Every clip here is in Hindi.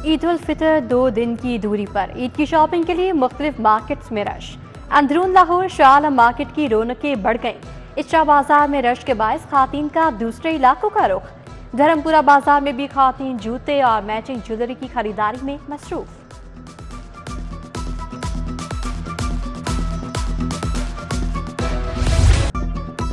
ईद उल फितर 2 दिन की दूरी पर ईद की शॉपिंग के लिए मुख्तलिफ मार्केट्स में रश। अंदरून लाहौर शाह आलम मार्केट की रौनकें बढ़ गईं। इशरा बाजार में रश के बायस खातीन का दूसरे इलाकों का रुख। धर्मपुरा बाजार में भी खातीन जूते और मैचिंग ज्वेलरी की खरीदारी में मसरूफ।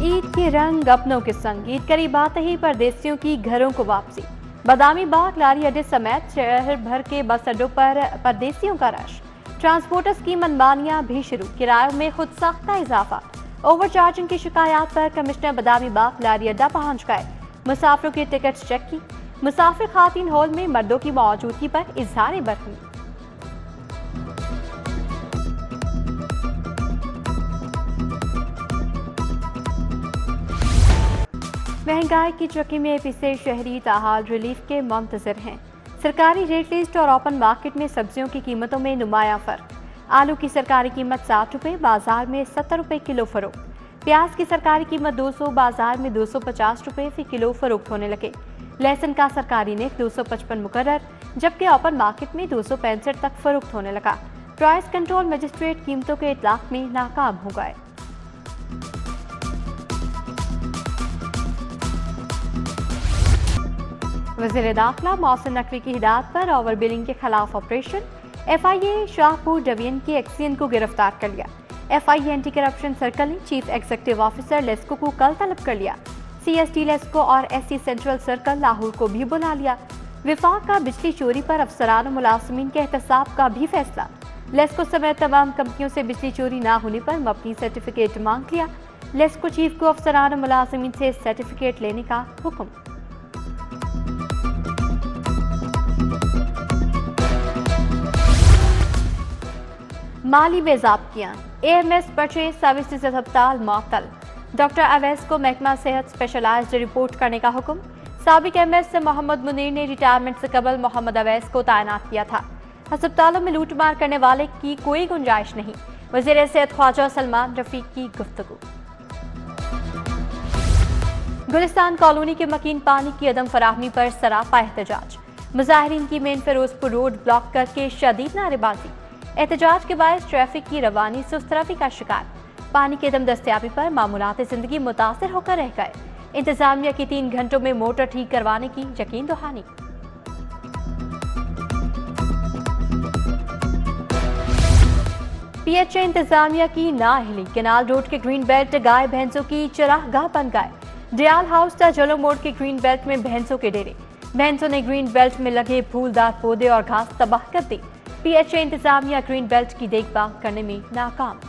ईद के रंग अपनों के संग, ईद करीब आते ही परदेसियों की घरों को वापसी। बादामी बाग, लारी अड्डे समेत शहर भर के बस अड्डों पर परदेसियों का रश। ट्रांसपोर्टर्स की मनमानियां भी शुरू, किरायों में खुद साख्ता इजाफा। ओवरचार्जिंग की शिकायत पर कमिश्नर बादामी बाग लारी अड्डा पहुंच गए। मुसाफिरों की टिकट्स चेक की। मुसाफिर खातीन हॉल में मर्दों की मौजूदगी पर इजहार बरहमी। महंगाई की चक्की में पिसे शहरी ताहाल रिलीफ के मुंतजर हैं। सरकारी रेट लिस्ट और ओपन मार्केट में सब्जियों की कीमतों में नुमाया फर्क। आलू की सरकारी कीमत 60 रुपये, बाजार में 70 रुपये किलो फरोख्त। प्याज की सरकारी कीमत 200, बाजार में 250 रुपये फी किलो फरोख्त होने लगे। लहसुन का सरकारी नेक 255 मुकर्रर, जबकि ओपन मार्केट में 265 तक फरोख्त होने लगा। प्राइस कंट्रोल मजिस्ट्रेट कीमतों के इतलाक में नाकाम हो गए। वज़ीर दाखिला मोहसिन नकवी की हिदायत पर ओवर बिलिंग के खिलाफ ऑपरेशन। FIA शाहपुर डिवीजन के एक्सियन को गिरफ्तार कर लिया। FIA एंटी करप्शन सर्कल ने चीफ एग्जीक्यूटिव ऑफिसर लेस्को को कल तलब कर लिया। CST लेस्को और SC सेंट्रल सर्कल लाहौर को भी बुला लिया। विफाक का बिजली चोरी पर अफसरान मुलाजमीन के एहतसाब का भी फैसला। लेस्को समेत तमाम कंपनियों से बिजली चोरी न होने पर मबनी सर्टिफिकेट मांग लिया। लेस्को चीफ को अफसरान मुलाजमीन से सर्टिफिकेट लेने का हुक्म। माली बेज़ाब्तियां, AMS परचेज सर्विसेज अस्पताल मुअत्तल। डॉक्टर अवैस को महकमा सेहत स्पेशलाइज्ड रिपोर्ट करने का हुक्म। साबिक MS मोहम्मद मुनीर ने रिटायरमेंट से कबल मोहम्मद अवैस को तैनात किया था। अस्पतालों में लूटमार करने वाले की कोई गुंजाइश नहीं। वज़ीर सेहत ख्वाजा सलमान रफीक की गुफ्तगू। गुलिस्तान कॉलोनी के मकीन पानी की अदम फराहमी पर सरापा एहतजाज। मुजाहिरीन की मेन फिरोजपुर रोड ब्लॉक करके शदीद नारेबाजी। एहतजाज के बाद ट्रैफिक की रवानी सुस्तरफी का शिकार। पानी की अदम दस्तयाबी पर मामूलात जिंदगी मुतासिर होकर रह गए। इंतजामिया की 3 घंटों में मोटर ठीक करवाने की यकीन दहानी। PHA इंतजामिया की नाअहली, केनाल रोड के ग्रीन बेल्ट गाय भैंसों की चरागाह बन गए। डियाल हाउस ता जलो मोड़ के ग्रीन बेल्ट में भैंसों के डेरे। भैंसों ने ग्रीन बेल्ट में लगे फूलदार पौधे और घास तबाह कर दी। PHA इंतजामिया ग्रीन बेल्ट की देखभाल करने में नाकाम।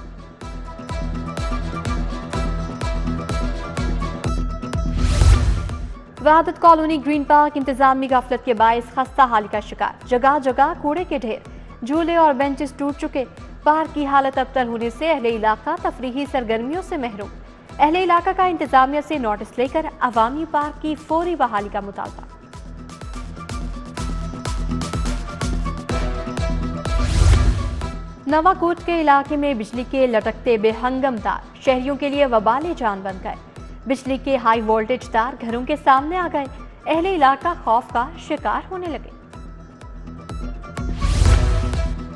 वहादत कॉलोनी ग्रीन पार्क इंतजामी गफलत के बायस खस्ता हाली का शिकार। जगह जगह कूड़े के ढेर, झूले और बेंचेस टूट चुके। पार्क की हालत अबतर होने से अहले इलाका तफरीही सरगर्मियों से महरूम। अहले इलाका का इंतजामिया से नोटिस लेकर अवामी पार्क की फौरी बहाली का मुतालबा। नवाकोट के इलाके में बिजली के लटकते बेहंगम तार शहरियों के लिए वबाले जान बन गए। बिजली के हाई वोल्टेज तार घरों के सामने आ गए। अहले इलाका खौफ का शिकार होने लगे।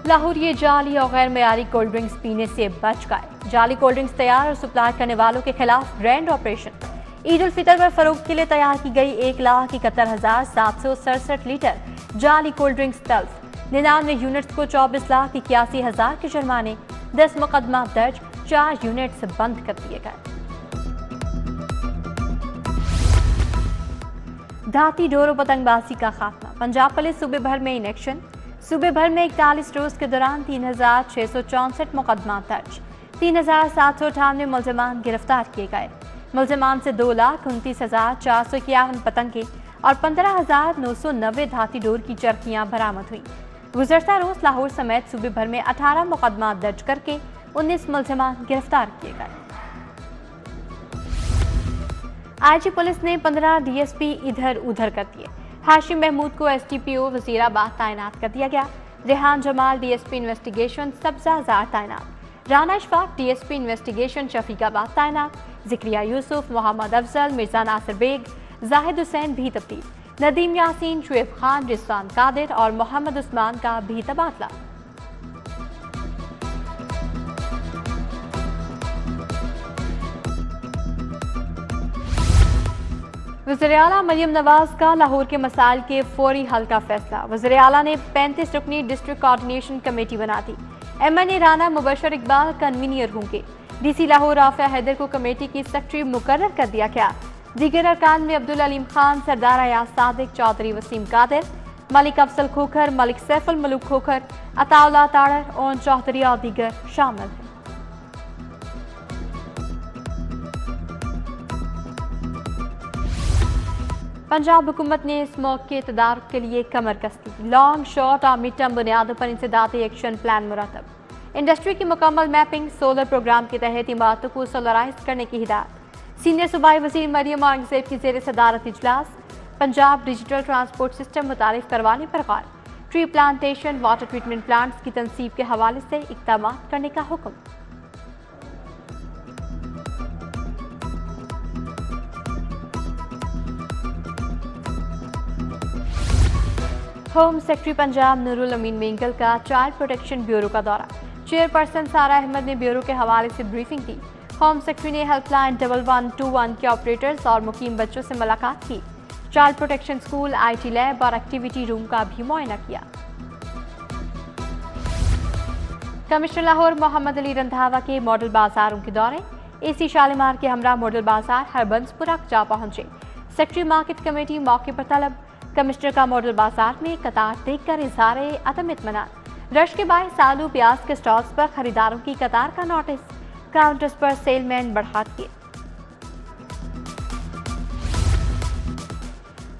लाहौर ये जाली और गैर मयारी कोल्ड ड्रिंक्स पीने से बच गए। जाली कोल्ड ड्रिंक्स तैयार और सप्लाई करने वालों के खिलाफ ग्रैंड ऑपरेशन। ईद उल फितर पर फरोख्त के लिए तैयार की गई 1,71,767 लीटर जाली कोल्ड ड्रिंक्स तल्फ। 99 यूनिट्स को 24,81,000 के जुर्माने। 10 मुकदमा दर्ज, 4 यूनिट्स बंद कर दिए गए। धाती डोरो पतंगबाजी का खात्मा। पंजाब पुलिस सूबे भर में इन एक्शन। सूबे भर में 41 रोज के दौरान 3,664 मुकदमा दर्ज। 3,798 मुलजमान गिरफ्तार किए गए। मुलजमान से 2,29,451 पतंगे और 15,990 धाती डोर की चरखियां बरामद हुई। गुज़श्ता रोज लाहौर समेत सूबे भर में 18 मुकदमा दर्ज करके 19 मुलजमान गिरफ्तार किए गए। IG पुलिस ने 15 DSP इधर उधर कर दिए। हाशिम महमूद को STPO वजीराबाद तैनात कर दिया गया। रेहान जमाल DSP इन्वेस्टिगेशन सब्जाजार तैनात। राना इशफाक DSP इन्वेस्टिगेशन शफीकाबाद तैनात। जिक्रिया यूसुफ, मोहम्मद अफजल, मिर्जा नासिर बेग, जाहिद हुसैन भी तब्दील। नदीम यासीन, शुएब खान, रिजवान कादिर और मोहम्मद उस्मान का भी तबादला। वज़ीर आला मरियम नवाज का लाहौर के मसाइल के फौरी हल का फैसला। वज़ीर आला ने 35 रुकनी डिस्ट्रिक्ट कोऑर्डिनेशन कमेटी बना दी। MNA राना मुबशर इकबाल कन्वीनियर होंगे। DC लाहौर आफिया हैदर को कमेटी की सेक्रेटरी मुकर्रर कर दिया गया। दीगर अरकान में अब्दुल अलीम खान, सरदार अयाज सादिक, चौधरी वसीम कादिर, मलिक अफसल खोखर, मलिक सैफुल मलूक खोखर, अताउल्लाह ताड़र, ओन चौधरी और दीगर शामिल हैं। पंजाब हुकूमत ने स्मोक के तदारुक के लिए कमर कस दी। लॉन्ग, शॉर्ट और मिड टर्म बुनियादों पर इंसदादी एक्शन प्लान मुरतब। इंडस्ट्री की मुकम्मल मैपिंग, सोलर प्रोग्राम के तहत इमारतों को सोलराइज करने की हिदायत। सीनियर सूबाई वज़ीर मरियम औरंगज़ेब की ज़ेर सदारत इजलास। पंजाब डिजिटल ट्रांसपोर्ट सिस्टम मुतारिफ करवाने पर गौर। Tree plantation, water treatment plants की तनसीब के हवाले से इक़दाम करने का हुक्म। होम सेक्रेटरी पंजाब नूरुल अमीन मेंगल का चाइल्ड प्रोटेक्शन ब्यूरो का दौरा। चेयरपर्सन सारा अहमद ने ब्यूरो के हवाले से ब्रीफिंग दी। होम सेक्रेटरी ने हेल्पलाइन 1121 के ऑपरेटर्स और मुकीम बच्चों से मुलाकात की। Child protection school, IT lab और एक्टिविटी रूम का भी मुआयना किया। कमिश्नर लाहौर मोहम्मद अली रंधावा के मॉडल बाजारों के दौरे। AC शालीमार के हमरा मॉडल बाजार हरबंसपुरा जा पहुंचे। सेक्रेटरी मार्केट कमेटी मौके पर तलब। कमिश्नर का मॉडल बाजार में कतार देखकर इजहार अदम इत्मीनान। रश के बायस आलू प्याज के स्टॉल्स पर खरीदारों की कतार का नोटिस। काउंटर्स पर सेलमैन बढ़ा दिए।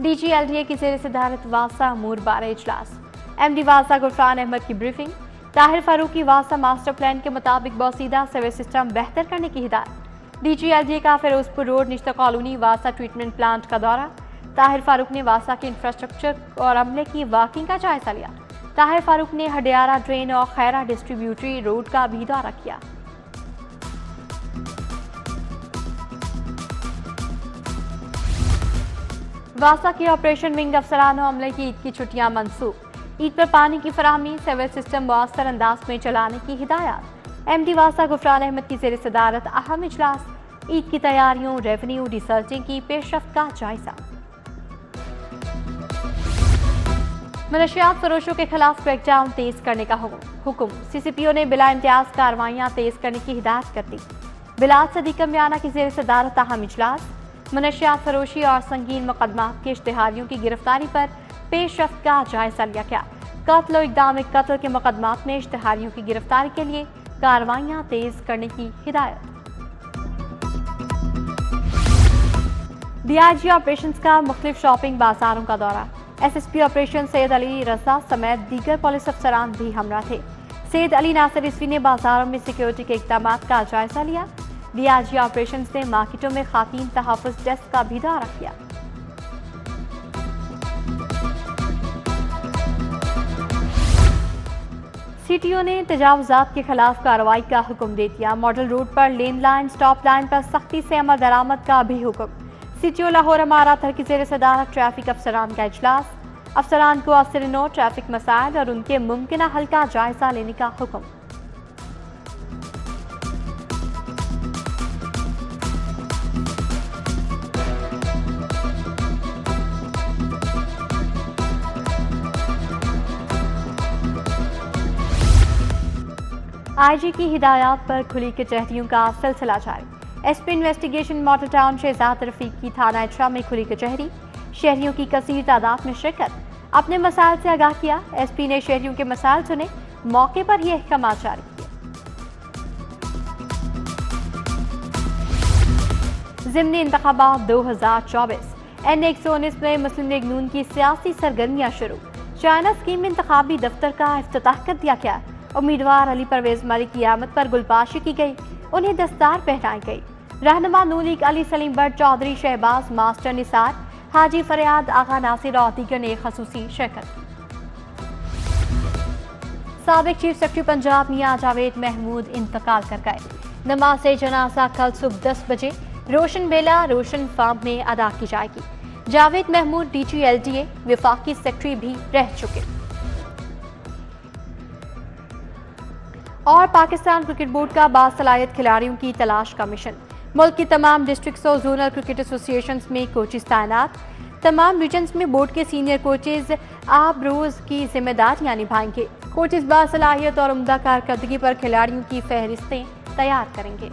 DG LDA की ज़ेर सदारत वासा अमूर बारे इजलास। MD वासा गुफरान अहमद की ब्रीफिंग। ताहिर फारूकी वासा मास्टर प्लान के मुताबिक बौसीदा सिवेज सिस्टम बेहतर करने की हिदायत। DG LDA का फिरोजपुर रोड निश्ता कॉलोनी वासा ट्रीटमेंट प्लांट का दौरा। ताहिर फारूक ने वासा के इंफ्रास्ट्रक्चर और अमले की वर्किंग का जायजा लिया। ताहिर फारूक ने हडियारा ड्रेन और खैरा डिस्ट्रीब्यूटरी रोड का भी दौरा किया। वासा के ऑपरेशन विंग अफसरान और अमले की ईद की छुट्टियां मंसूख। ईद पर पानी की फराहमी, सिविल सिस्टम मौसर अंदाज में चलाने की हिदायत। MD वासा गुफरान अहमद की ज़ेर सदारत अहम इजलास। ईद की तैयारियों, रेवेन्यू, रिसर्चिंग की पेशरफ्त का जायजा। मनशियात फरोशों के खिलाफ क्रैकडाउन तेज करने का हुक्म। CCPO ने बिला इम्तियाज कार्रवाइयाँ तेज करने की हिदायत कर दी। बिलाल सदीक मियाना की ज़ेर सदारत अहम इजलास। मनशियात फरोशी और संगीन मुकदमात के इश्तिहारियों की गिरफ्तारी पर पेशरफ्त का जायजा लिया गया। कत्ल और इक़दाम कत्ल के मुकदमात में इश्तिहारियों की गिरफ्तारी के लिए कार्रवाइयाँ तेज करने की हिदायत। DIG ऑपरेशंस का मुख्तलिफ शॉपिंग बाजारों का दौरा। SSP ऑपरेशन सैयद अली रजा समेत दीगर पुलिस अफसरान भी हमरा थे। सैयद अली नासिर रिजवी ने बाजारों में सिक्योरिटी के इक़दाम का जायजा लिया। DIG ऑपरेशन ने मार्केटों में खातीन तहफ़्फ़ुज़ डेस्क का भी दौरा किया। CTO ने तजावुज़ात के खिलाफ कार्रवाई का हुक्म दे दिया। मॉडल रोड पर लेन लाइन, स्टॉप लाइन पर सख्ती से अमल दरामद का भी हुक्म। CTO लाहौर हमारा थर की ज़ेर सदारत ट्रैफिक अफसरान का इजलास। अफसरान को अफसर नो ट्रैफिक मसाइल और उनके मुमकिन हल का जायजा लेने का हुक्म। IG की हिदायत पर खुली कचहरियों का सिलसिला जारी। SP investigation model town Shahzad Rafiq की थाना इटरा में खुली कचहरी। शहरियों की कसीर तादाद में शिरकत। अपने मसाइल से आगाह किया। SP ने शहरियों के मसाइल सुने। मौके पर यह अहकाम जारी किए। ज़िम्नी इंतखाबात 2024। N119 में मुस्लिम लीग नून की सियासी सरगर्मियां शुरू। चाइना स्कीम इंतखाबी दफ्तर का इफ्तिताह कर दिया गया। उम्मीदवार अली परवेज मलिक की आमद पर गुलबाशी की गई। उन्हें दस्तार पहनाई गई। रहनुमा नून लीग अली सलीम भट्ट, चौधरी शहबाज, मास्टर निसार, हाजी फरियाद, आगा नासिर और दीगर ने खसूसी शिरकत की। साबिक चीफ सेक्रेटरी पंजाब मियां जावेद महमूद इंतकाल कर गए। नमाज जनाजा कल सुबह 10 बजे रोशन बेला रोशन फार्म में अदा की जाएगी। जावेद महमूद DGLDA विफाकी सेक्रेटरी भी रह चुके। और पाकिस्तान क्रिकेट बोर्ड का बासलाहियत खिलाड़ियों की तलाश का मिशन। मुल्क की तमाम डिस्ट्रिक्ट्स और जोनल क्रिकेट एसोसिएशंस में कोचेज तैनात। तमाम रीजन्स में बोर्ड के सीनियर कोचेज आप रोज की जिम्मेदारियां निभाएंगे। कोचेज बासलाहियत और उम्दा कारकर्दगी पर खिलाड़ियों की फहरिस्तें तैयार करेंगे।